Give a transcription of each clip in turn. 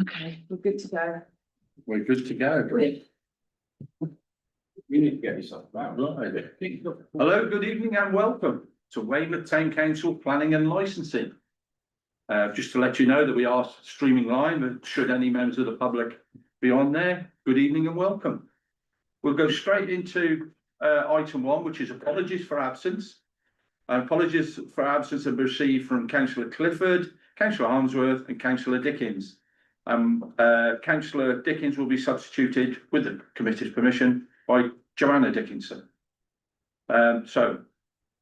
Okay, we're good to go. We're good to go. You need to get yourself back. Right. Hello, good evening and welcome to Weymouth Town Council Planning and Licensing. Just to let you know that we are streaming live, and should any members of the public be on there, good evening and welcome. We'll go straight into item 1, which is apologies for absence. Apologies for absence have been received from Councillor Clifford, Councillor Harmsworth and Councillor Dickens. Councillor Dickens will be substituted, with the committee's permission, by Joanna Dickinson. So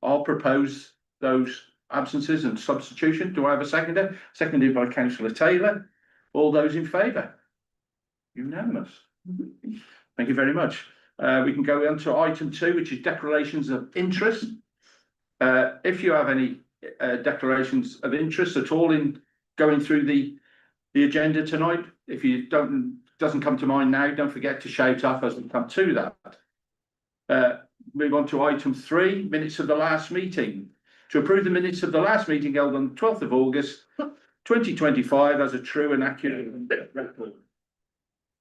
I'll propose those absences and substitution. Do I have a seconder? Seconded by Councillor Taylor. All those in favour? Unanimous. Thank you very much. We can go on to item 2, which is declarations of interest. If you have any declarations of interest at all in going through the agenda tonight, if you doesn't come to mind now, don't forget to shout up as we come to that. Move on to item 3, minutes of the last meeting. To approve the minutes of the last meeting held on the 12th of August 2025 as a true and accurate record.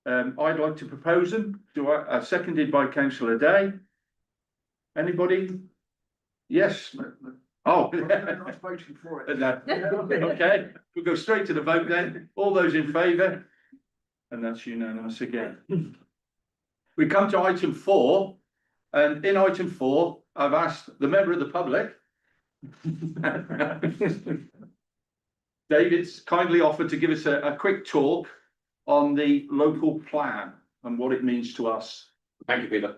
I'd like to propose them. Seconded by Councillor Day. Anybody? Yes. Oh, I was voting for it. okay, we'll go straight to the vote then. All those in favour? And that's unanimous again. We come to item 4, and in item 4, I've asked the member of the public. David's kindly offered to give us a quick talk on the local plan and what it means to us. Thank you, Peter.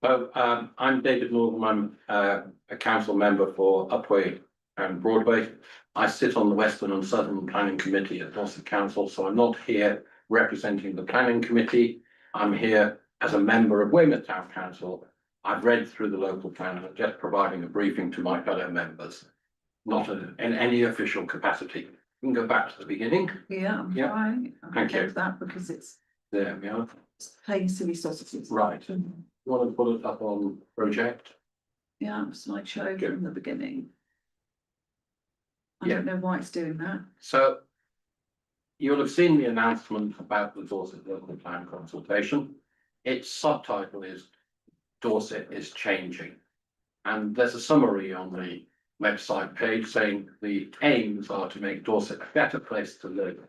So I'm David Northam. I'm a council member for Upwey and Broadway. I sit on the Western and Southern Planning Committee at Dorset Council, so I'm not here representing the Planning Committee. I'm here as a member of Weymouth Town Council. I've read through the local plan and just providing a briefing to my fellow members, not in any official capacity. We can go back to the beginning. Yeah, Yeah. right. Thank you. That because it's There we are. plain silly sausages. Right. You want to put it up on project? Yeah, slideshow Good. from the beginning. I Yeah. don't know why it's doing that. So you'll have seen the announcement about the Dorset local plan consultation. Its subtitle is Dorset is changing. And there's a summary on the website page saying the aims are to make Dorset a better place to live.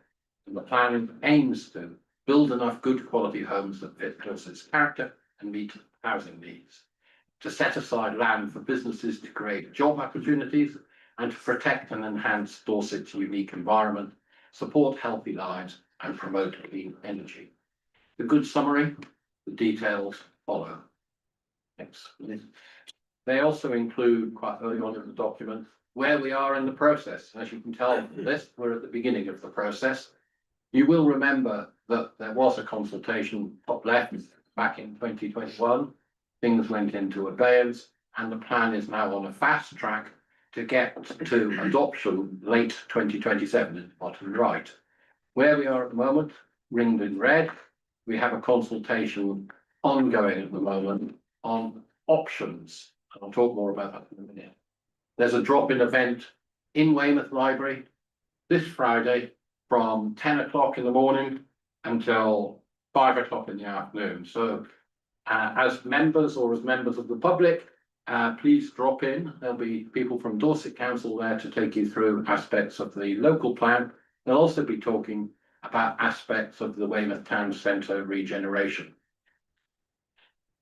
And the plan aims to build enough good quality homes that fit Dorset's character and meet housing needs. To set aside land for businesses to create job opportunities and to protect and enhance Dorset's unique environment, support healthy lives and promote clean energy. The good summary, the details follow. Next. They also include quite early on in the document where we are in the process. As you can tell from this, we're at the beginning of the process. You will remember that there was a consultation top left back in 2021. Things went into abeyance and the plan is now on a fast track to get to adoption late 2027 in the bottom right. Where we are at the moment, ringed in red, we have a consultation ongoing at the moment on options. And I'll talk more about that in a minute. There's a drop-in event in Weymouth Library this Friday from 10 o'clock in the morning until 5 o'clock in the afternoon. So as members or as members of the public, please drop in. There'll be people from Dorset Council there to take you through aspects of the local plan. They'll also be talking about aspects of the Weymouth Town Centre regeneration.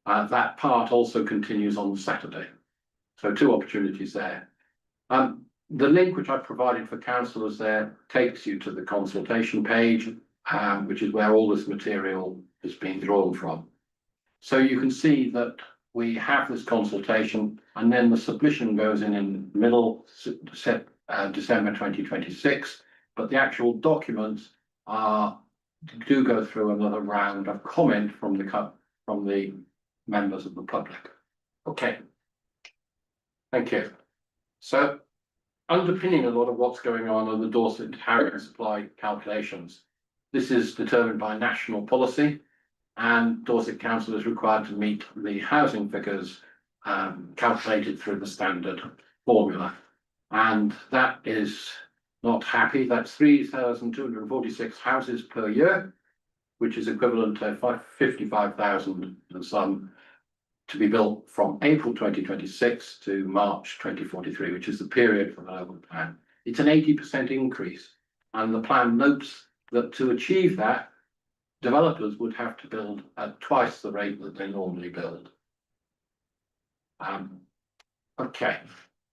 That part also continues on Saturday. So 2 opportunities there. The link which I provided for councillors there takes you to the consultation page, which is where all this material is being drawn from. So you can see that we have this consultation and then the submission goes in middle December 2026, but the actual documents do go through another round of comment from the members of the public. Okay. Thank you. So underpinning a lot of what's going on are the Dorset housing supply calculations. This is determined by national policy and Dorset Council is required to meet the housing figures calculated through the standard formula. And that is not happy. That's 3,246 houses per year, which is equivalent to 55,000 and some to be built from April 2026 to March 2043, which is the period for the local plan. It's an 80% increase, and the plan notes that to achieve that, developers would have to build at twice the rate that they normally build. Okay,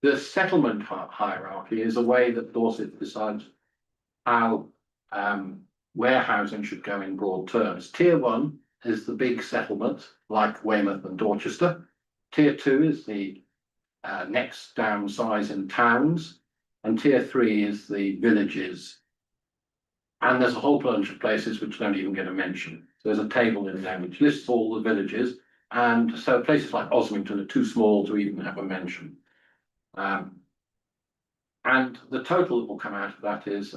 the settlement hierarchy is a way that Dorset decides how warehousing should go in broad terms. Tier 1 is the big settlement like Weymouth and Dorchester. Tier 2 is the next down size in towns, and tier 3 is the villages. And there's a whole bunch of places which don't even get a mention. So there's a table in there which lists all the villages, and so places like Osmington are too small to even have a mention. And the total that will come out of that is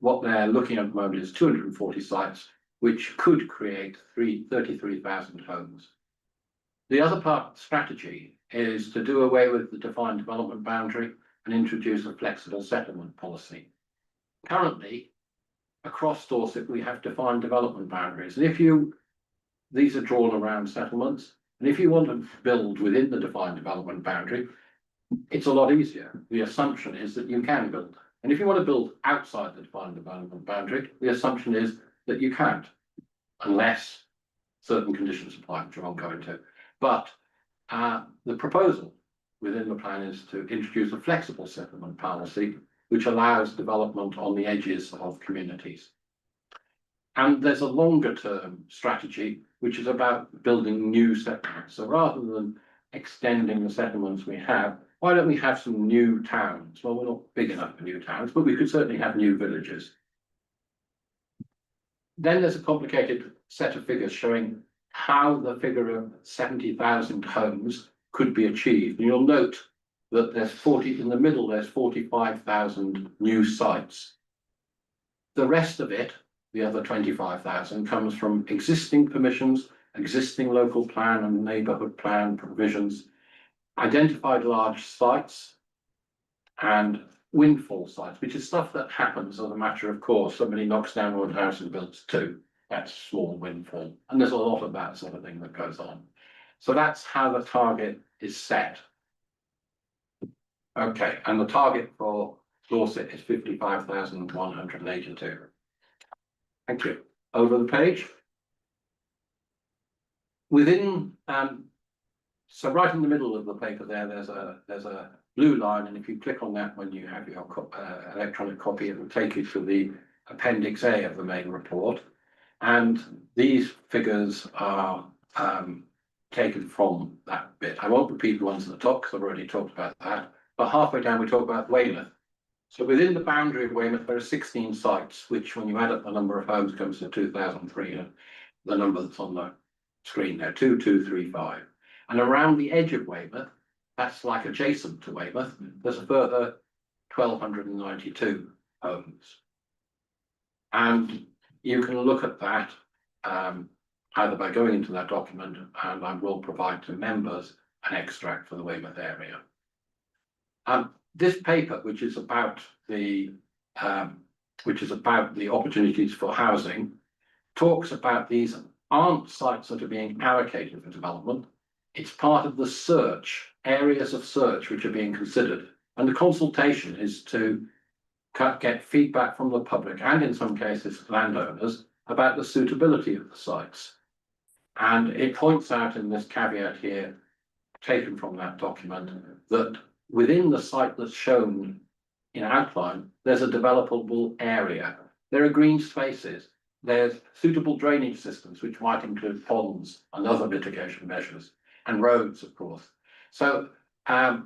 what they're looking at the moment is 240 sites, which could create 33,000 homes. The other part of the strategy is to do away with the defined development boundary and introduce a flexible settlement policy. Currently, across Dorset, we have defined development boundaries. And these are drawn around settlements, and if you want to build within the defined development boundary, it's a lot easier. The assumption is that you can build. And if you want to build outside the defined development boundary, the assumption is that you can't, unless certain conditions apply, which I won't go into. But the proposal within the plan is to introduce a flexible settlement policy, which allows development on the edges of communities. And there's a longer term strategy, which is about building new settlements. So rather than extending the settlements we have, why don't we have some new towns? Well, we're not big enough for new towns, but we could certainly have new villages. Then there's a complicated set of figures showing how the figure of 70,000 homes could be achieved. And you'll note that there's in the middle, there's 45,000 new sites. The rest of it, the other 25,000, comes from existing permissions, existing local plan and neighbourhood plan provisions, identified large sites, and windfall sites, which is stuff that happens as a matter of course. Somebody knocks down one house and builds two. That's small windfall. And there's a lot of that sort of thing that goes on. So that's how the target is set. Okay, and the target for Dorset is 55,182. Thank you. Over the page. Within, so right in the middle of the paper there, there's a blue line, and if you click on that when you have your electronic copy, it will take you to the Appendix A of the main report. And these figures are taken from that bit. I won't repeat the ones at the top because I've already talked about that. But halfway down, we talk about Weymouth. So within the boundary of Weymouth, there are 16 sites, which when you add up the number of homes comes to 2,003, and the number that's on the screen there, 2235. And around the edge of Weymouth, that's like adjacent to Weymouth, there's a further 1,292 homes. And you can look at that either by going into that document, and I will provide to members an extract for the Weymouth area. This paper, which is about the opportunities for housing, talks about these aren't sites that are being allocated for development. It's part of the search, areas of search which are being considered. And the consultation is to get feedback from the public and in some cases landowners about the suitability of the sites. And it points out in this caveat here, taken from that document, that within the site that's shown in outline, there's a developable area. There are green spaces. There's suitable drainage systems, which might include ponds and other mitigation measures, and roads, of course. So by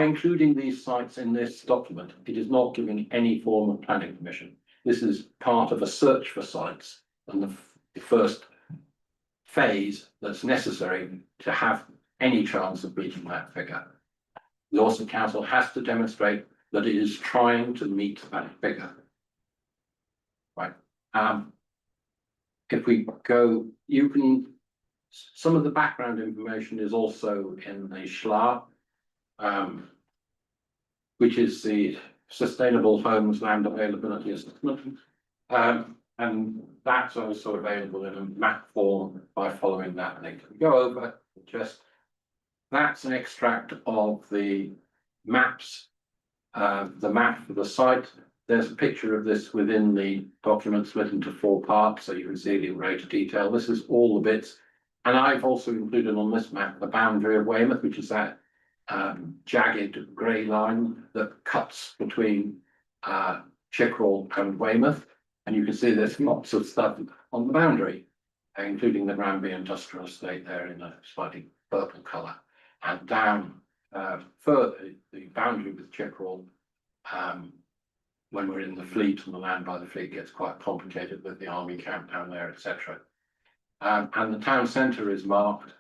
including these sites in this document, it is not giving any form of planning permission. This is part of a search for sites and the first phase that's necessary to have any chance of beating that figure. The Dorset Council has to demonstrate that it is trying to meet that figure. Right. If we go, some of the background information is also in the SHLA, which is the sustainable homes land availability assessment. And that's also available in a map form by following that link. We go over just, that's an extract of the maps, the map for the site. There's a picture of this within the document split into 4 parts, so you can see it in greater detail. This is all the bits. And I've also included on this map the boundary of Weymouth, which is that jagged grey line that cuts between Chickerell and Weymouth. And you can see there's lots of stuff on the boundary, including the Granby Industrial Estate there in a slightly purple colour. And down further, the boundary with Chickerell, when we're in the Fleet and the land by the Fleet gets quite complicated with the army camp down there, etc. And the town centre is marked,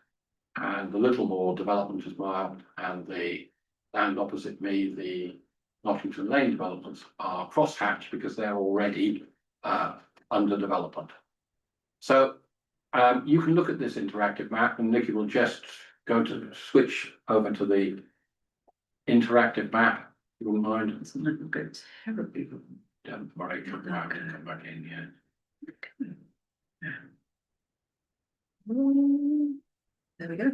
and the Littlemore development is marked, and the land opposite me, the Nottington Lane developments, are crosshatched because they're already under development. So you can look at this interactive map, and Nikki will just switch over to the interactive map. You wouldn't mind? It's not going to go terribly wrong. Don't worry, come back in, yeah. There we go.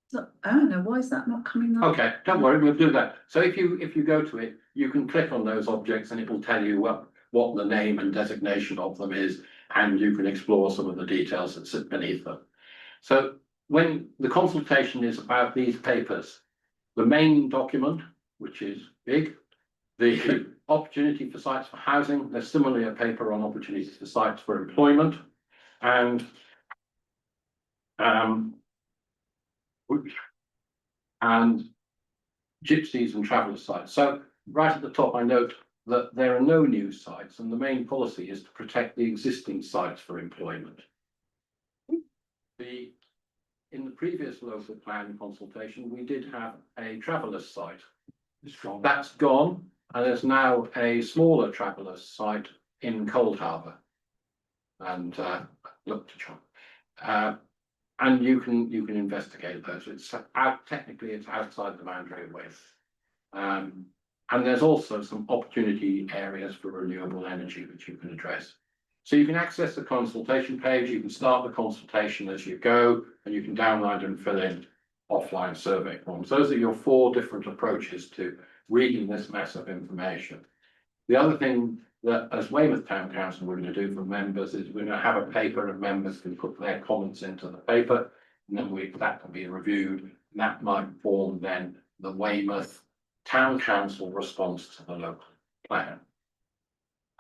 So, I don't know, why is that not coming up? Okay, don't worry, we'll do that. So if you go to it, you can click on those objects and it will tell you what the name and designation of them is, and you can explore some of the details that sit beneath them. So when the consultation is about these papers, the main document, which is big, the opportunity for sites for housing, there's similarly a paper on opportunities for sites for employment, and gypsies and traveller sites. So right at the top, I note that there are no new sites, and the main policy is to protect the existing sites for employment. In the previous local plan consultation, we did have a traveller's site. That's gone, and there's now a smaller traveller's site in Cold Harbour. And look to John. And you can investigate those. It's technically it's outside the boundary of Weymouth. And there's also some opportunity areas for renewable energy which you can address. So you can access the consultation page, you can start the consultation as you go, and you can download and fill in offline survey forms. Those are your 4 different approaches to reading this mass of information. The other thing that as Weymouth Town Council we're going to do for members is we're going to have a paper and members can put their comments into the paper, and then that can be reviewed, and that might form then the Weymouth Town Council response to the local plan.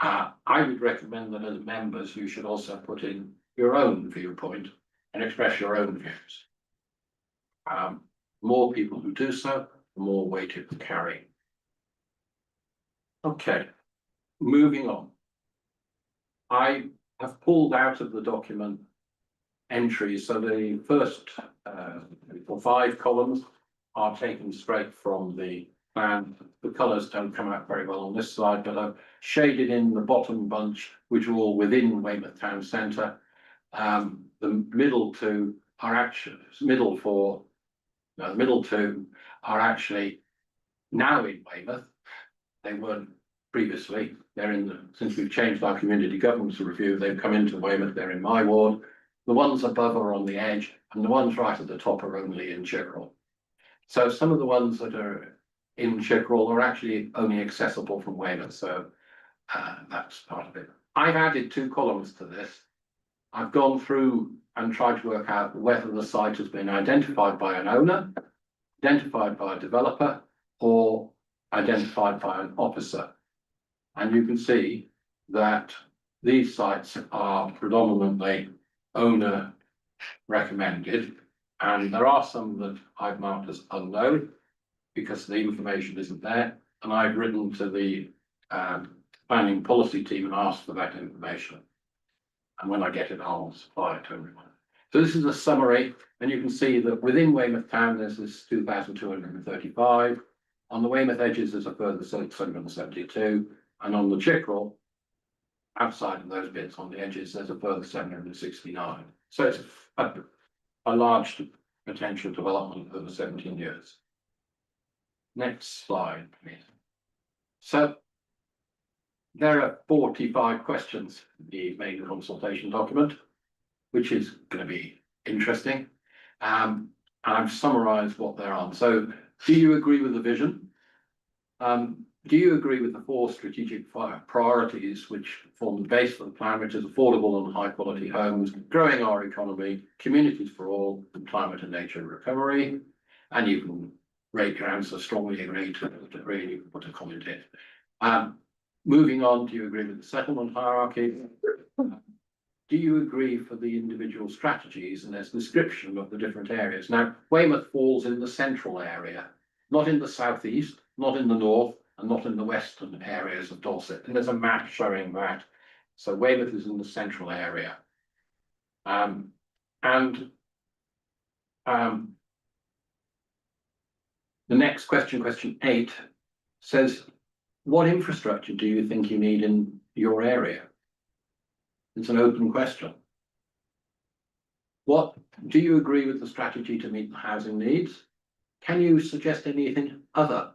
I would recommend that as members, you should also put in your own viewpoint and express your own views. More people who do so, the more weight it will carry. Okay, moving on. I have pulled out of the document entries, so the first 5 columns are taken straight from the plan. The colours don't come out very well on this slide, but I've shaded in the bottom bunch, which are all within Weymouth Town Centre. The middle 2 are actually the middle 2 are actually now in Weymouth. They weren't previously. They're since we've changed our community governance review, they've come into Weymouth. They're in my ward. The ones above are on the edge, and the ones right at the top are only in Chickerell. So some of the ones that are in Chickerell are actually only accessible from Weymouth, so that's part of it. I've added 2 columns to this. I've gone through and tried to work out whether the site has been identified by an owner, identified by a developer, or identified by an officer. And you can see that these sites are predominantly owner recommended, and there are some that I've marked as unknown because the information isn't there, and I've written to the planning policy team and asked for that information. And when I get it, I'll supply it to everyone. So this is a summary, and you can see that within Weymouth Town, there's this 2,235. On the Weymouth edges, there's a further 672, and on the Chickerell, outside of those bits on the edges, there's a further 769. So it's a large potential development over 17 years. Next slide, please. So there are 45 questions in the main consultation document, which is going to be interesting. And I've summarised what they're on. So do you agree with the vision? Do you agree with the 4 strategic priorities which form the base for the plan, which is affordable and high quality homes, growing our economy, communities for all, and climate and nature recovery? And you can rate your answer strongly agree to really put a comment in. Moving on, do you agree with the settlement hierarchy? Do you agree for the individual strategies and there's description of the different areas? Now, Weymouth falls in the central area, not in the southeast, not in the north, and not in the western areas of Dorset. And there's a map showing that. So Weymouth is in the central area. The next question, question 8, says, what infrastructure do you think you need in your area? It's an open question. What do you agree with the strategy to meet the housing needs? Can you suggest anything other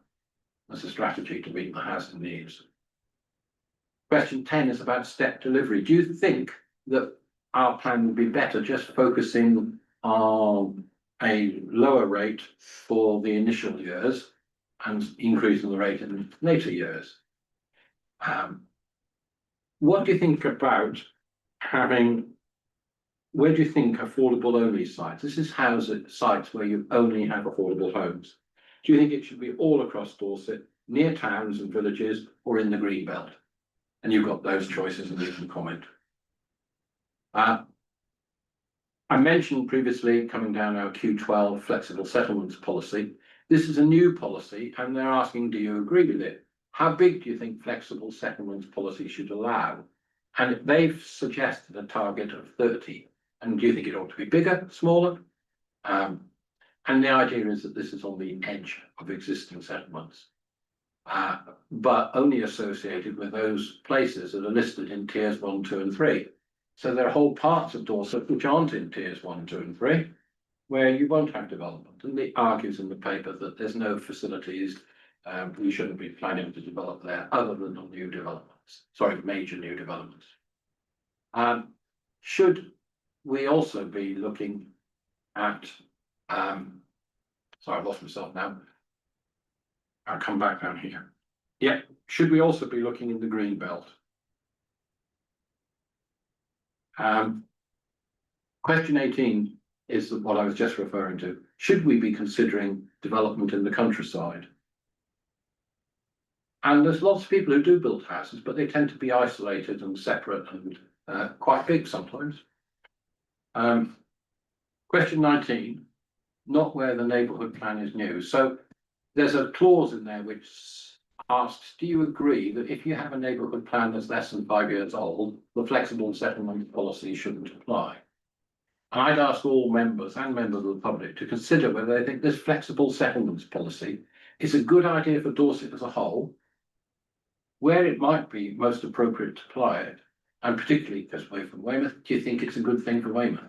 as a strategy to meet the housing needs? Question 10 is about step delivery. Do you think that our plan would be better just focusing on a lower rate for the initial years and increasing the rate in later years? What do you think about where do you think affordable only sites? This is sites where you only have affordable homes. Do you think it should be all across Dorset, near towns and villages, or in the green belt? And you've got those choices and you can comment. I mentioned previously coming down our Q12 flexible settlements policy. This is a new policy and they're asking, do you agree with it? How big do you think flexible settlements policy should allow? And they've suggested a target of 30. And do you think it ought to be bigger, smaller? And the idea is that this is on the edge of existing settlements, but only associated with those places that are listed in tiers 1, 2, and 3. So there are whole parts of Dorset which aren't in tiers 1, 2, and 3, where you won't have development. And it argues in the paper that there's no facilities, we shouldn't be planning to develop there other than on new developments, major new developments. Should we also be looking at, sorry, I've lost myself now. I'll come back down here. Yeah, should we also be looking in the green belt? Question 18 is what I was just referring to. Should we be considering development in the countryside? And there's lots of people who do build houses, but they tend to be isolated and separate and quite big sometimes. Question 19, not where the neighbourhood plan is new. So there's a clause in there which asks, do you agree that if you have a neighbourhood plan that's less than 5 years old, the flexible settlement policy shouldn't apply? And I'd ask all members and members of the public to consider whether they think this flexible settlements policy is a good idea for Dorset as a whole, where it might be most appropriate to apply it, and particularly because we're from Weymouth, do you think it's a good thing for Weymouth?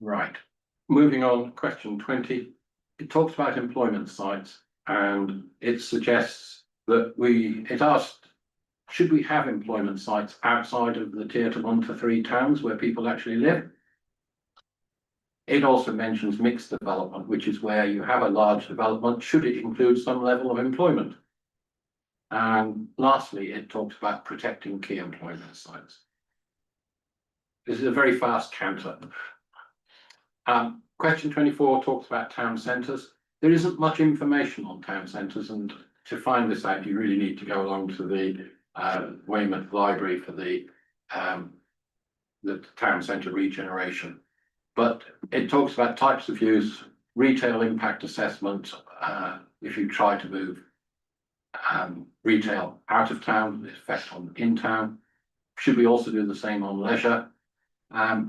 Right, moving on, question 20. It talks about employment sites and it suggests that it asked, should we have employment sites outside of the tier 1 to 3 towns where people actually live? It also mentions mixed development, which is where you have a large development, should it include some level of employment? And lastly, it talks about protecting key employment sites. This is a very fast counter. Question 24 talks about town centres. There isn't much information on town centres, and to find this out, you really need to go along to the Weymouth Library for the town centre regeneration. But it talks about types of use, retail impact assessment, if you try to move retail out of town, the effect on in town. Should we also do the same on leisure?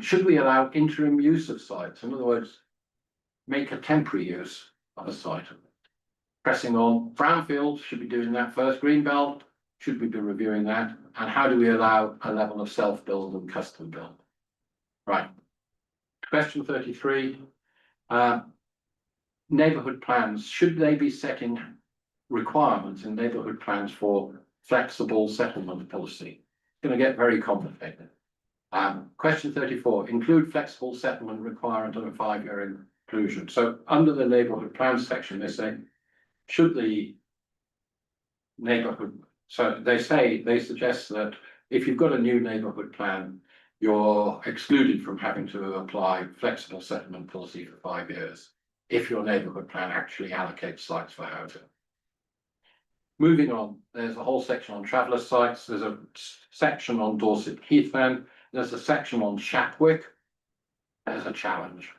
Should we allow interim use of sites? In other words, make a temporary use of a site. Pressing on brownfields, should we be doing that first? Greenbelt, should we be reviewing that? And how do we allow a level of self-build and custom build? Right. Question 33. neighbourhood plans, should they be setting requirements in neighbourhood plans for flexible settlement policy? It's going to get very complicated. Question 34, include flexible settlement requirement of a 5-year inclusion. So under the neighbourhood plan section, they say, should the neighbourhood, so they suggest that if you've got a new neighbourhood plan, you're excluded from having to apply flexible settlement policy for 5 years if your neighbourhood plan actually allocates sites for housing. Moving on, there's a whole section on traveller sites, there's a section on Dorset Heathland, there's a section on Shapwick. There's a challenge.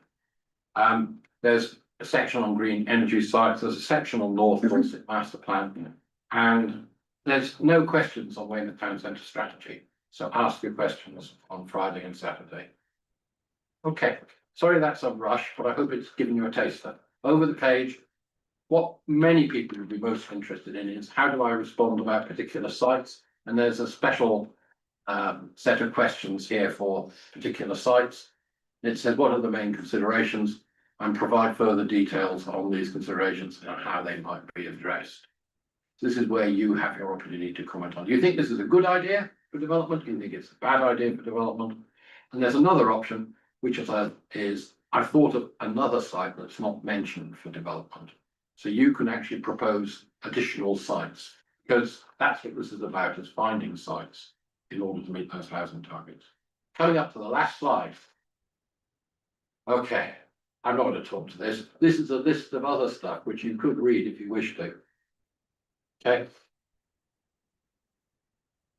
There's a section on green energy sites, there's a section on North Dorset Master Plan, and there's no questions on Weymouth Town Centre strategy. So ask your questions on Friday and Saturday. Okay, sorry that's a rush, but I hope it's given you a taster. Over the page, what many people would be most interested in is how do I respond about particular sites? And there's a special set of questions here for particular sites. It says, what are the main considerations? And provide further details on these considerations and how they might be addressed. This is where you have your opportunity to comment on. Do you think this is a good idea for development? Do you think it's a bad idea for development? And there's another option, which is I've thought of another site that's not mentioned for development. So you can actually propose additional sites, because that's what this is about, is finding sites in order to meet those housing targets. Coming up to the last slide. Okay, I'm not going to talk to this. This is a list of other stuff which you could read if you wish to. Okay.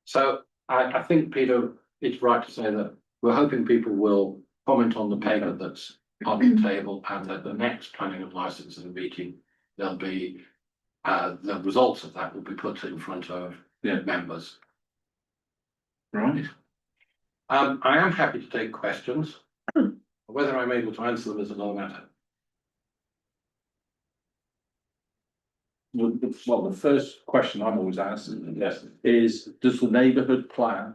So I think, Peter, it's right to say that we're hoping people will comment on the paper that's on the table, and that the next planning and licensing meeting, there'll be the results of that will be put in front of members. Right. I am happy to take questions. Whether I'm able to answer them is another matter. Well, the first question I'm always asked is, does the neighbourhood plan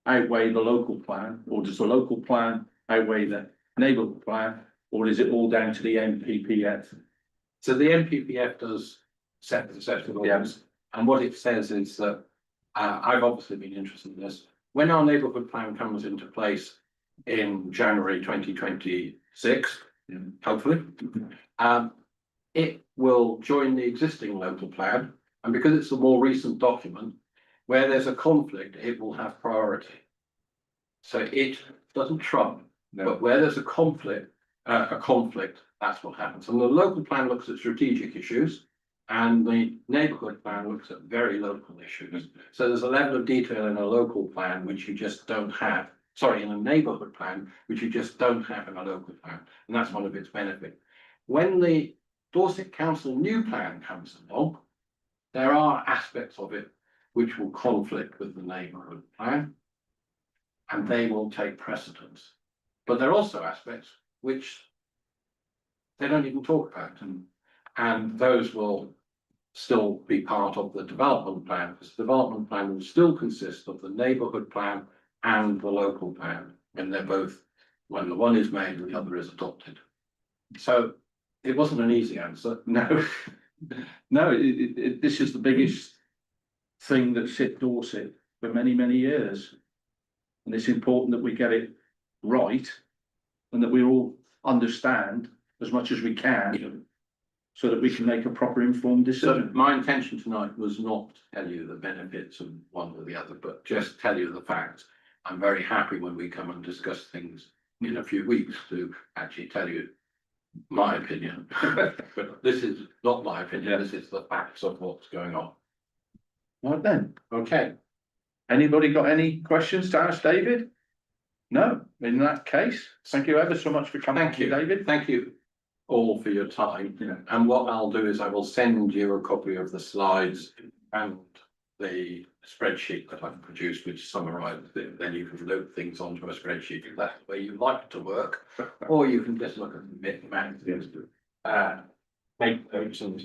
outweigh the local plan, or does the local plan outweigh the neighbourhood plan, or is it all down to the NPPF? So the NPPF does set the set of laws, and what it says is that I've obviously been interested in this. When our neighbourhood plan comes into place in January 2026, hopefully, it will join the existing local plan, and because it's a more recent document, where there's a conflict, it will have priority. So it doesn't trump, but where there's a conflict, that's what happens. And the local plan looks at strategic issues, and the neighbourhood plan looks at very local issues. So there's a level of detail in a local plan which you just don't have. Sorry, in a neighbourhood plan, which you just don't have in a local plan, and that's one of its benefits. When the Dorset Council new plan comes along, there are aspects of it which will conflict with the neighbourhood plan, and they will take precedence. But there are also aspects which they don't even talk about, and those will still be part of the development plan, because the development plan will still consist of the neighbourhood plan and the local plan, and they're both, when the one is made and the other is adopted. So it wasn't an easy answer. No, no, this is the biggest thing that's hit Dorset for many, many years. And it's important that we get it right, and that we all understand as much as we can, so that we can make a proper informed So decision. my intention tonight was not to tell you the benefits of one or the other, but just tell you the facts. I'm very happy when we come and discuss things in a few weeks to actually tell you my opinion. But this is not my opinion, this is the facts of what's going on. Right then, Okay. anybody got any questions to ask David? No, in that case, thank you ever so much for coming. Thank you, David. Thank you all for your time. And what I'll do is I will send you a copy of the slides and the spreadsheet that I've produced, which summarizes it. Then you can load things onto a spreadsheet if that's the way you like to work, or you can just look at the magazines, make notes and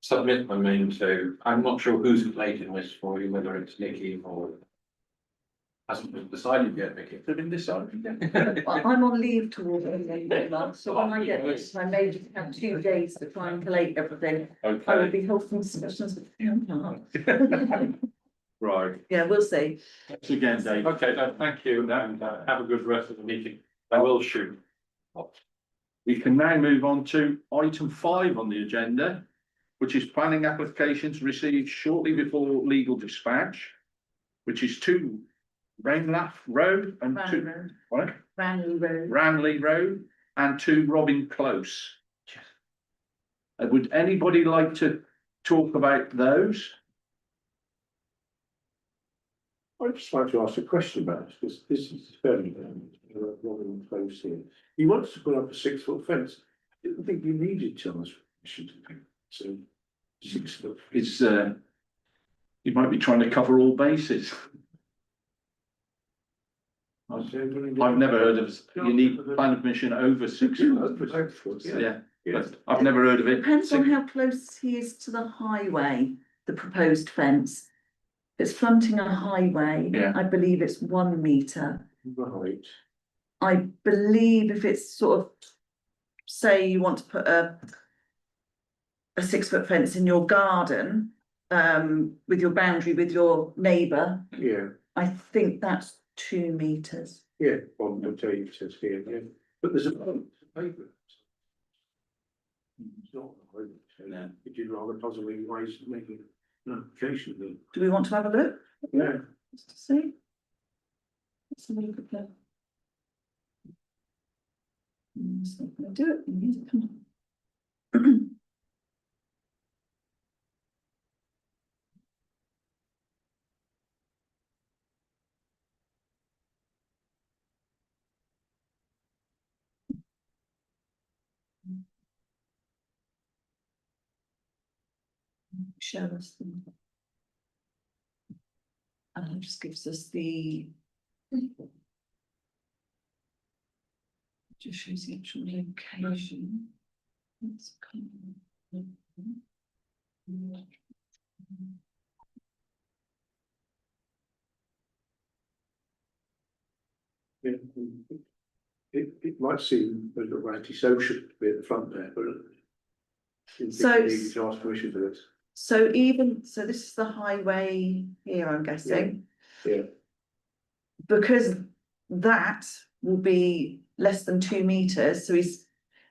submit them into. I'm not sure who's collating this for you, whether it's Nikki or Hasn't been decided yet, Vicky. Have been decided yet? I'm on leave towards the end of the month, so when I get this, I may just have 2 days to try and collate everything. I will Okay, be hosting discussions with him. right. Yeah, we'll see. Thanks again, Dave. Okay, no, thank you, and have a good rest of the meeting. I will shoot. We can now move on to item 5 on the agenda, which is planning applications received shortly before legal dispatch, which is 2 Rainlaff Road and 2 what? Ranley Road. Ranley Road and 2 Robin Close. Would anybody like to talk about those? I'd just like to ask a question about this, because this is fairly, Robin Close here. He wants to put up a 6-foot fence. I didn't think you needed Charles' permission to do so. 6 foot. It's, you might be trying to cover all bases. I've never heard of, you need planning permission over 6 foot. Yeah, but I've never heard of it. Depends on how close he is to the highway, the proposed fence. If it's fronting a highway, Yeah. I believe it's 1 metre. Right, I believe if it's sort of, say you want to put a 6-foot fence in your garden, with your boundary with your neighbour, yeah, I think that's 2 metres. yeah, on the tape it says here, yeah, but there's a paper. It's not, No. it did rather puzzling ways of making an application of it. Do we want to have a look? Yeah. Just to see. Let's have a look at that. It's not gonna do it, music, come on. Show us them. And it just gives us the. Just shows the actual location. It's kind of- Yeah. It might seem a little antisocial to be at the front there, but. So- You need to ask permission for this. So even, so this is the highway here, I'm guessing. Yeah. Because that will be less than 2 metres, so he's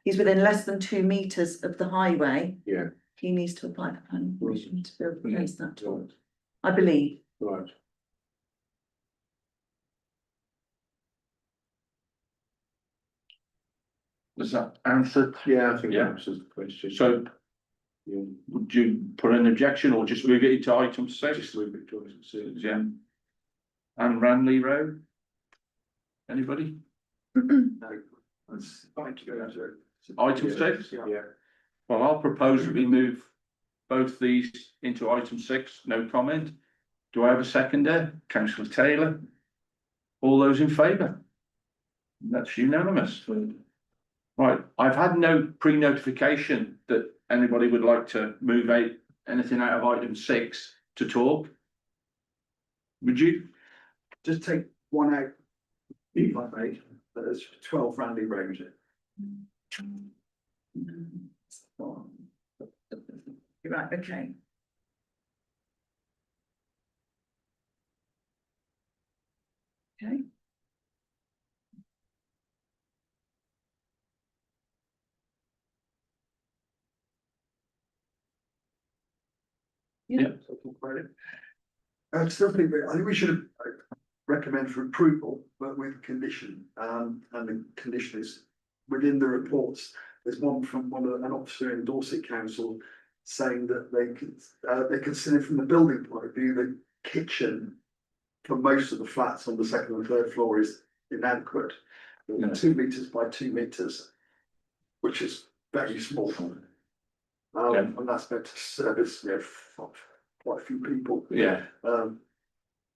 within less than 2 metres of the highway. Yeah. He needs to apply for planning permission to build Yeah. against that, Right, I believe. right. Does that answer? Yeah, I think Yeah. that answers the question. So Yeah, would you put an objection or just move it into item 6? just move it to item 6. Yeah. And Ranley Road? Anybody? No, that's, thank you, that's it. Item 6? Yeah, Well, I'll propose that we move both these into item 6, no comment. Do I have a seconder? Councillor Taylor? All those in favour? That's unanimous. Right, I've had no pre-notification that anybody would like to move anything out of item 6 to talk. Would you? Just take one out, if I may, there's 12 Randy Road. You're right, okay. Okay. Yeah. I still think, I think we should recommend for approval, but with condition, and the condition is within the reports. There's one from an officer in Dorset Council saying that they consider from the building point of view, the kitchen for most of the flats on the 2nd and 3rd floor is inadequate. Yeah. 2 metres by 2 metres, which is very small. Yeah. And that's meant to service, quite a few people. Yeah.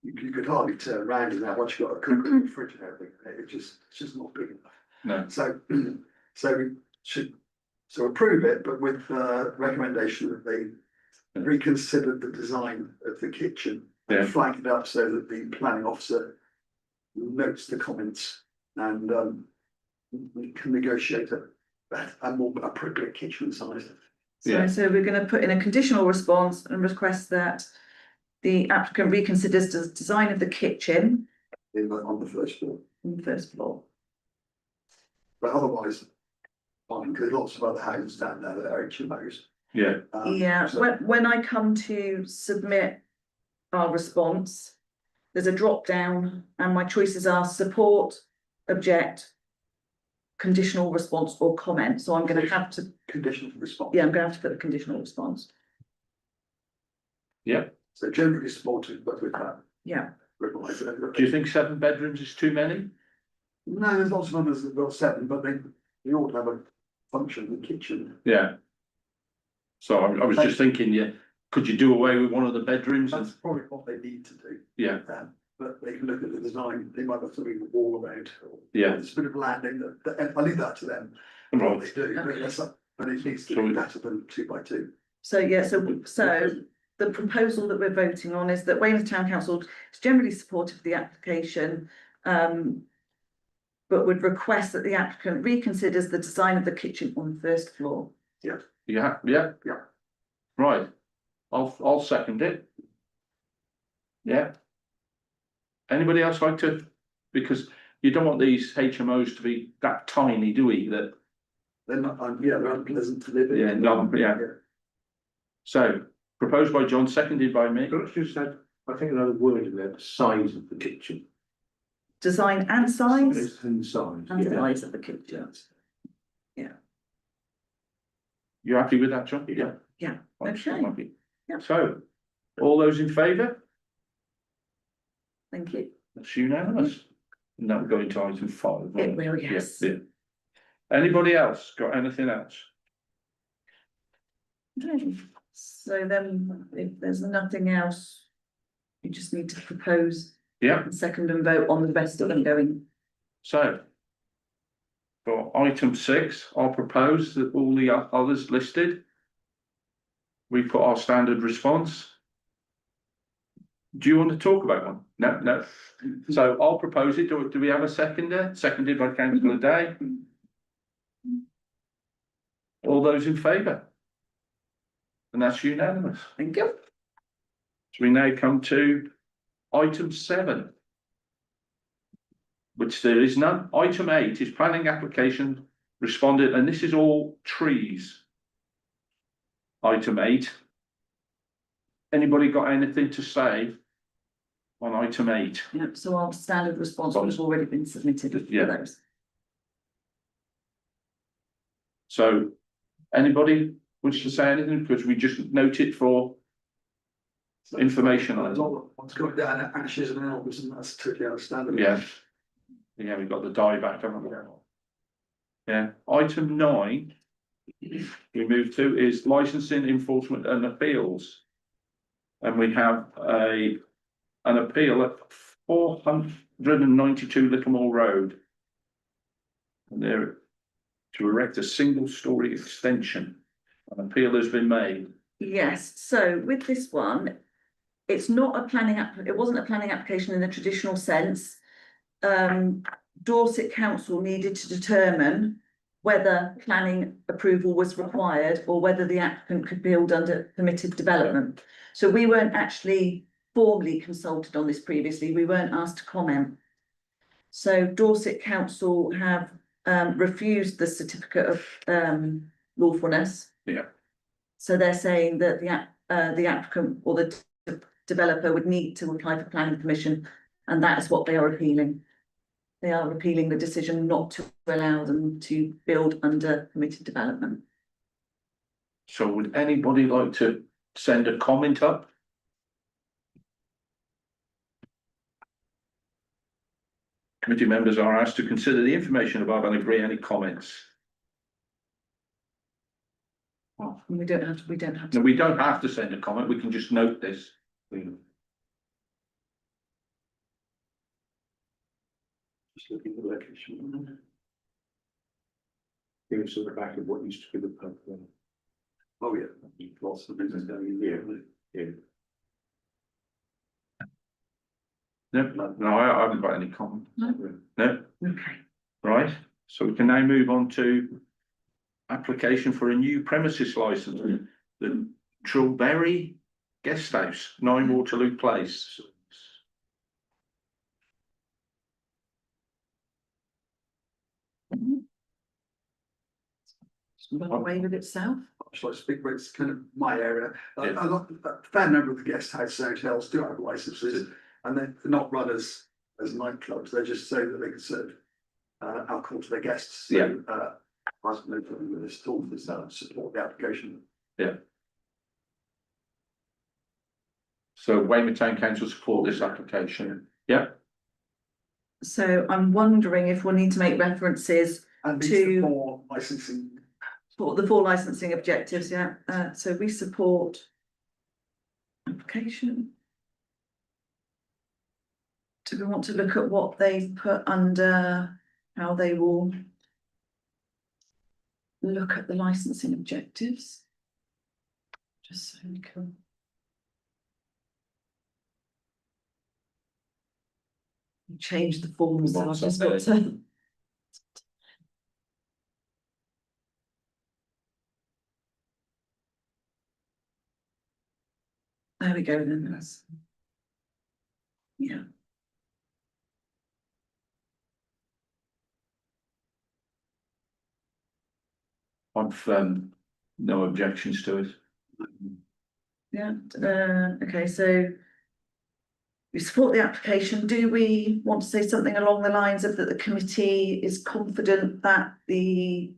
You could hardly turn around in that once you've got a cooker and a fridge and everything. It's just not big enough. No. So we should approve it, but with recommendation that they reconsider the design of the kitchen. Yeah. And flag it up so that the planning officer notes the comments and, we can negotiate a more appropriate kitchen size. Yeah. So we're gonna put in a conditional response and request that the applicant reconsiders the design of the kitchen On the first floor, on the first floor. but otherwise, fine, because lots of other houses down there that are HMOs. Yeah, Yeah, So- when I come to submit our response, there's a drop down and my choices are support, object, conditional response or comment. So I'm gonna have to, Conditional response. yeah, I'm gonna have to put the conditional response. So generally supported, but with that. Yeah, revised. do you think 7 bedrooms is too many? No, there's lots of others that got 7, but they ought to have a function in the kitchen. Yeah. So I was just thinking, yeah, could you do away with one of the bedrooms That's and, probably what they need to do. yeah, But they can look at the design, they might have something to wall around. yeah, It's a bit of landing that, I leave that to them, what right, they do, but that's, but it needs to So be we- better than 2 by 2. so yeah, so the proposal that we're voting on is that Weymouth Town Council is generally supportive of the application. But would request that the applicant reconsiders the design of the kitchen on the first floor. yeah, yeah. Yeah. Right, I'll second it. Yeah. Anybody else like to, because you don't want these HMOs to be that tiny, do we, that, They're not, they're unpleasant to live in. Yeah, no, yeah. so, proposed by John, seconded by me. Can I just add, I think another word in there, the size of the kitchen. Design and size And size, and yeah. size of the kitchen. You happy with that, John? Yeah. Yeah, I'm still okay. happy. Yeah. So, all those in favour? Thank you. That's unanimous. And that will go into item 5. It will, yes. Yeah. Anybody else got anything else? Okay. So then if there's nothing else, you just need to propose Yeah, and second and vote on the rest of them going. so. For item 6, I'll propose that all the others listed. We put our standard response. Do you want to talk about one? No, no. So I'll propose it. Do we have a seconder? Seconded by councillor Day. All those in favour? And that's unanimous. Thank you. So we now come to item 7. Which there is none. Item 8 is planning application responded, and this is all trees. Item 8. Anybody got anything to say on item 8? Yeah, so our standard response has already been submitted for Yeah. those. So, anybody wish to say anything, because we just note it for information on There's it. a lot of ones going down at Ashes and Elms, and that's totally understandable. Yeah. Yeah, we've got the die back, haven't we? Yeah, item 9. We move to is licensing, enforcement and appeals. And we have an appeal at 492 Littlemore Road. And they're to erect a single-storey extension. An appeal has been made. Yes, so with this one, it's not a it wasn't a planning application in the traditional sense. Dorset Council needed to determine whether planning approval was required or whether the applicant could build under permitted development. So we weren't actually formally consulted on this previously, we weren't asked to comment. So Dorset Council have refused the certificate of lawfulness. Yeah. So they're saying that the applicant or the developer would need to apply for planning permission, and that is what they are appealing. They are appealing the decision not to allow them to build under permitted development. So would anybody like to send a comment up? Committee members are asked to consider the information above and agree any comments. We don't have to. No, we don't have to send a comment, we can just note this. Just looking at the location. Give us the back of what used to be the pub. Oh, yeah, lots of business going in here. Yeah. No, I haven't got any comment. No. No, Okay. right, so we can now move on to application for a new premises licence, the Trilberry Guest House, 9 Waterloo Place. Well, Weymouth itself. Shall I speak, but it's kind of my area. Yeah. A fair number of the guest house hotels do have licenses, and they're not run as nightclubs, they're just so that they can serve alcohol to their guests. So, Yeah. I was no problem with this at all, this support the application. So Weymouth Town Council support this application. Yeah, So I'm wondering if we'll need to make references And these To- are for licensing. for the 4 licensing objectives, yeah, so we support application. Do we want to look at what they've put under, how they will look at the licensing objectives? Just so we can. Change the forms, so I've just got to. There we go then, that's. Yeah. I've no objections to it. Yeah, okay, so. We support the application. Do we want to say something along the lines of that the committee is confident that the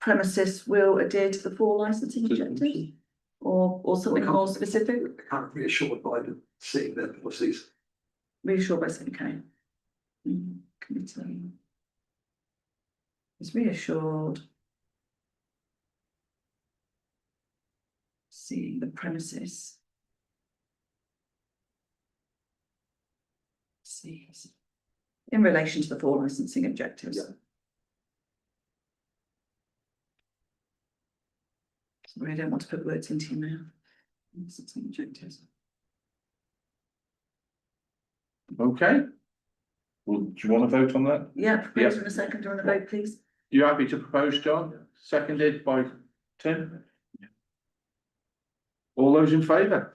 premises will adhere to the 4 licensing objectives? Or something more specific? Kind of reassured by seeing their policies. Reassured by saying, okay. Committee. Is reassured. Seeing the premises. In relation to the 4 licensing objectives. Yeah. Sorry, I don't want to put words into your mouth. Licensing objectives. Okay. Well, do you want to vote on that? Yeah, propose in a second, do you want to vote, please? You happy to propose, John? Seconded by Tim? All those in favour?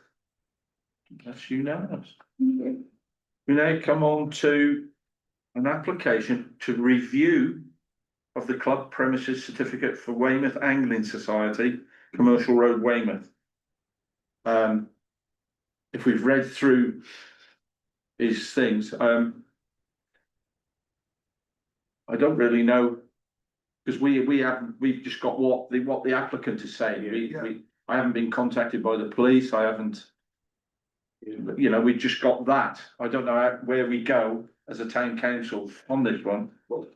That's unanimous. We now come on to an application to review of the club premises certificate for Weymouth Angling Society, Commercial Road, Weymouth. If we've read through his things, I don't really know, because we've just got what the applicant is saying. I haven't been contacted by the police, I haven't. You know, we just got that. I don't know where we go as a town council on this one. Well,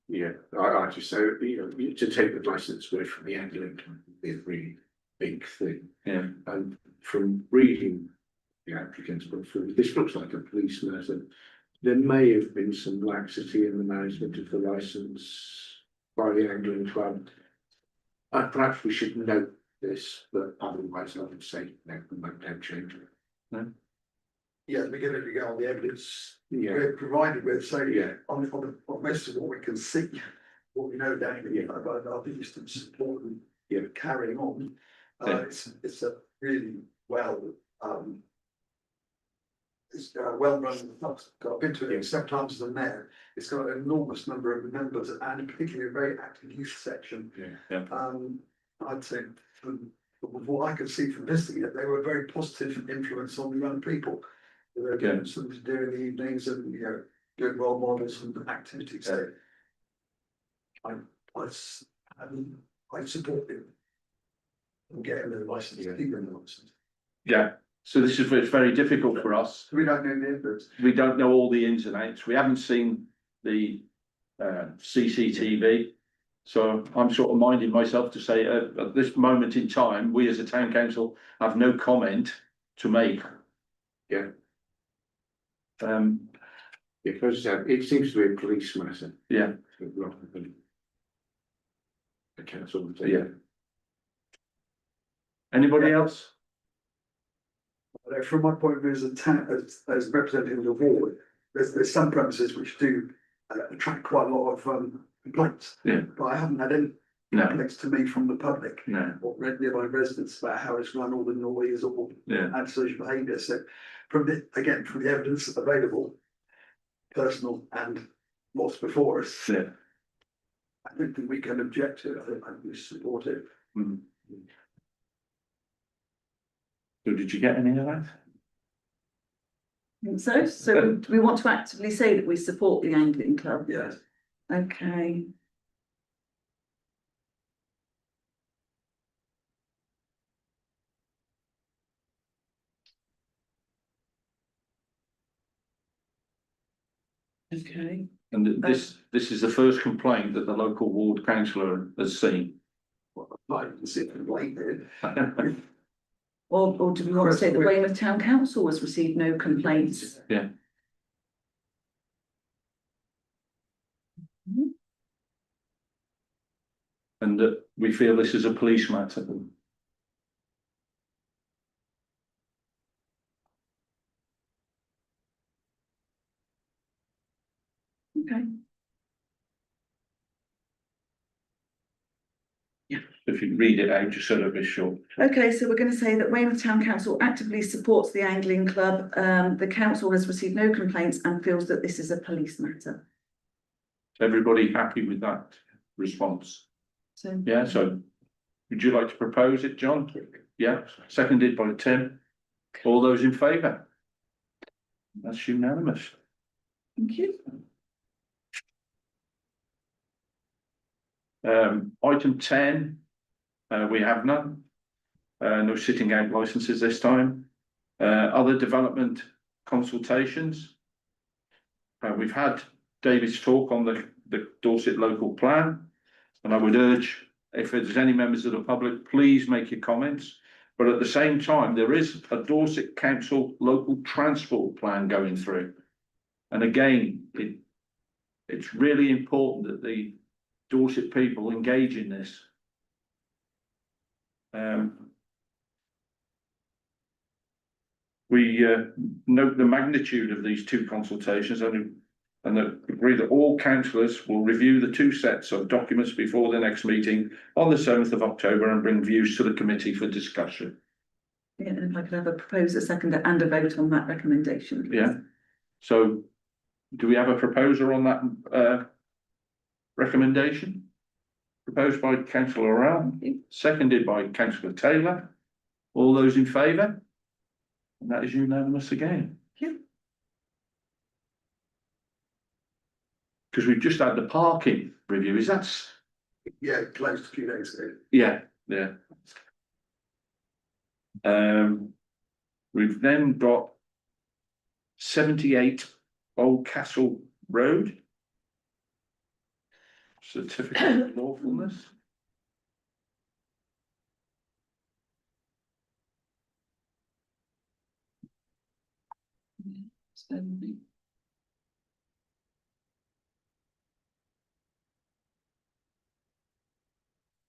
yeah, I just say, to take the licence away from the Anglican is a really big thing. Yeah. And from reading the applicant's book through, this looks like a police matter. There may have been some laxity in the management of the licence by the Anglican Club. Perhaps we should note this, but otherwise I would say no, don't change it. No. Yeah, we're going to go on the evidence Yeah, we're provided with, so yeah, on most of what we can see, what we know down here about our biggest support and carrying on. Yeah. It's a really well well run. I've been to it several times as a mayor. It's got an enormous number of members and particularly a very active youth section. Yeah. I'd say from what I could see from visiting it, they were a very positive influence on the young people. They were doing something to do in the evenings and good role models and activities. So I support it. Getting the license, keeping the license. Yeah, so this is, it's very difficult for us. We don't know the influence. We don't know all the ins and outs. We haven't seen the CCTV. So I'm sort of minding myself to say at this moment in time, we as a town council have no comment to make. yeah. Because it seems to be a police matter. Yeah. Rather than a council. Yeah. Anybody else? from my point of view as a town, as representing the ward, there's some premises which do attract quite a lot of complaints. Yeah. But I haven't had any No, complaints to me from the public no, or nearby residents about how it's run, all the noise or yeah, antisocial behaviour. So from the evidence available, personal and what's before us, yeah. I don't think we can object to it. I think we support it. Mm. So did you get any of that? think so we want to actively say that we support the Anglican Club. Yes. Okay. Okay, And this is the first complaint that the local ward councillor has seen. I can see it like it. or do we want to say that Weymouth Town Council has received no complaints? Yeah. And that we feel this is a police matter. Okay, If you read it out, just so that it's short. okay, so we're going to say that Weymouth Town Council actively supports the Anglican Club. The council has received no complaints and feels that this is a police matter. Everybody happy with that response? So. Yeah, so would you like to propose it, John? Yeah, seconded by Tim. All those in favour? That's unanimous. Thank you. Item 10, we have none. No sitting out licenses this time. Other development consultations. We've had David's talk on the Dorset local plan. And I would urge, if there's any members of the public, please make your comments. But at the same time, there is a Dorset Council local transport plan going through. And again, it's really important that the Dorset people engage in this. We note the magnitude of these two consultations and agree that all councillors will review the two sets of documents before the next meeting on the 7th of October and bring views to the committee for discussion. Yeah, and if I could have a proposer, seconder and a vote on that recommendation. Please. Yeah. So do we have a proposer on that recommendation? Proposed by councillor Rowell, seconded by councillor Taylor. All those in favour? And that is unanimous again. Thank you. Because we've just had the parking review, is that? Yeah, closed a few days ago. Yeah, yeah. We've then got 78 Old Castle Road. Certificate of lawfulness.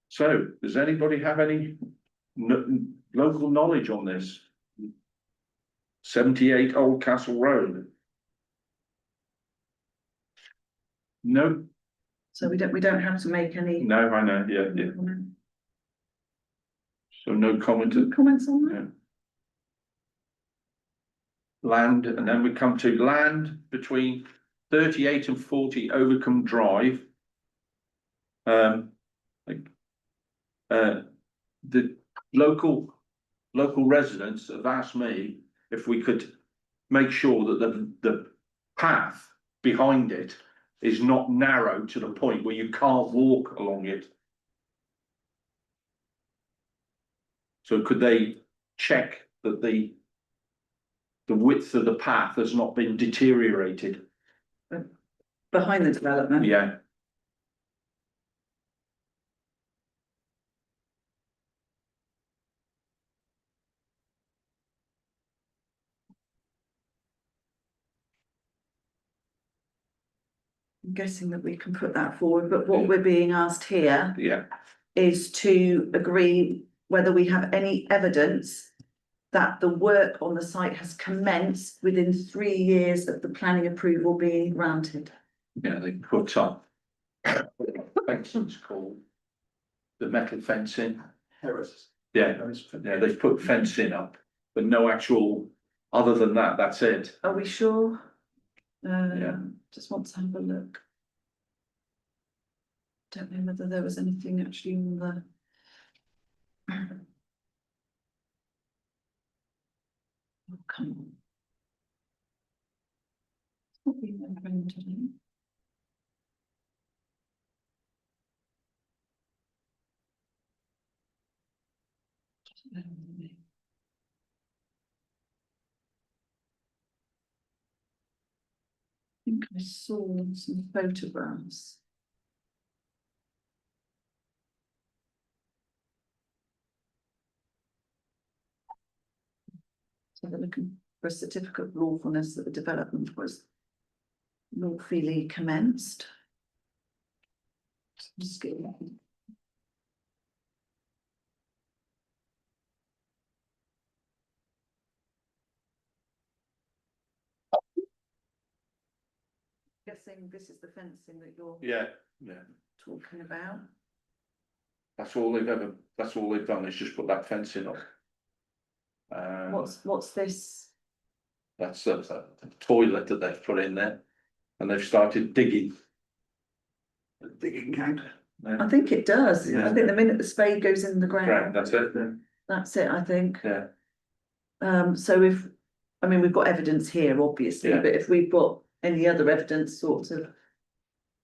So, does anybody have any local knowledge on this? 78 Old Castle Road. No, So we don't have to make any. no, I know, yeah, yeah. So no comment. Comments on that? Yeah. Land, and then we come to land between 38 and 40 Overcombe Drive. The local residents have asked me if we could make sure that the path behind it is not narrow to the point where you can't walk along it. So could they check that the width of the path has not been deteriorated? Behind the development? Yeah. I'm guessing that we can put that forward, but what we're being asked here Yeah, is to agree whether we have any evidence that the work on the site has commenced within 3 years of the planning approval being granted. Yeah, they put up fencing's called the metal fencing. Terrace. Yeah, yeah, they've put fencing up, but no actual, other than that, that's it. Are we sure? Yeah. Just want to have a look. Don't know whether there was anything actually on the. Oh, come on. It's not been around today. Just bear with me. I think I saw some photographs. So they're looking for a certificate of lawfulness that the development was lawfully commenced. Just get that. Guessing this is the fencing that you're Yeah, yeah, talking about. that's all they've done is just put that fencing up. What's this? That's the toilet that they've put in there, and they've started digging. Digging count. I think it does. I think the minute the spade goes in the Right, ground, that's it, that's it, I think. yeah, So if, I mean, we've got evidence here, obviously, Yeah. but if we've got any other evidence, sort of,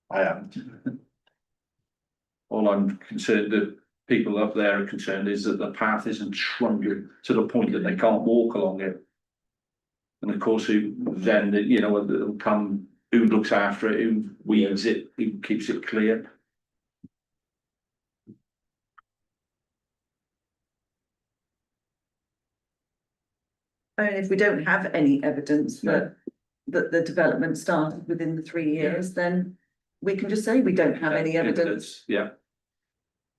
I haven't. All I'm concerned, that people up there are concerned is that the path isn't shrunken to the point that they can't walk along it. And of course, who then, you know, it'll come, who looks after it, who weeds it, who keeps it clear. I mean, if we don't have any evidence No. that the development started within the 3 years, then we can just say we don't have any evidence. Yeah.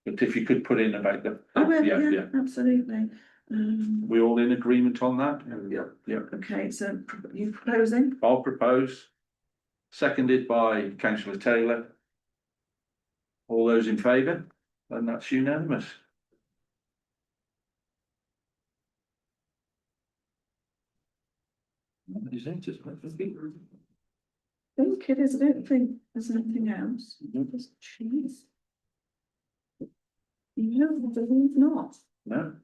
But if you could put in about the, I will, yeah, yeah, yeah, absolutely. we all in agreement on that? Yeah. Yeah, Okay, so you proposing? I'll propose, seconded by councillor Taylor. All those in favour, and that's unanimous. That is it, isn't it? I think it is, I don't think there's anything else. Just cheese. No, I believe not. No.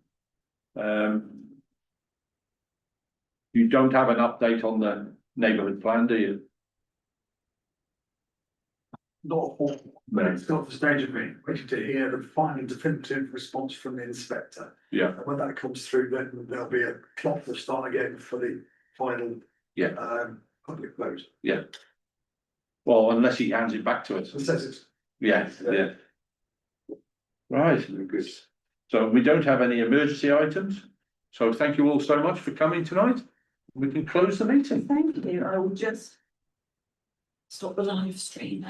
You don't have an update on the neighbourhood plan, do you? Not all, but it's got the stage of me waiting to hear the final definitive response from the inspector. Yeah. And when that comes through, then there'll be a clock to start again for the final. Yeah. Public vote. Yeah. Well, unless he hands it back to us. It says it's. Yeah, yeah. Right, Good. so we don't have any emergency items. So thank you all so much for coming tonight. We can close the meeting. Thank you, I will just stop the live stream.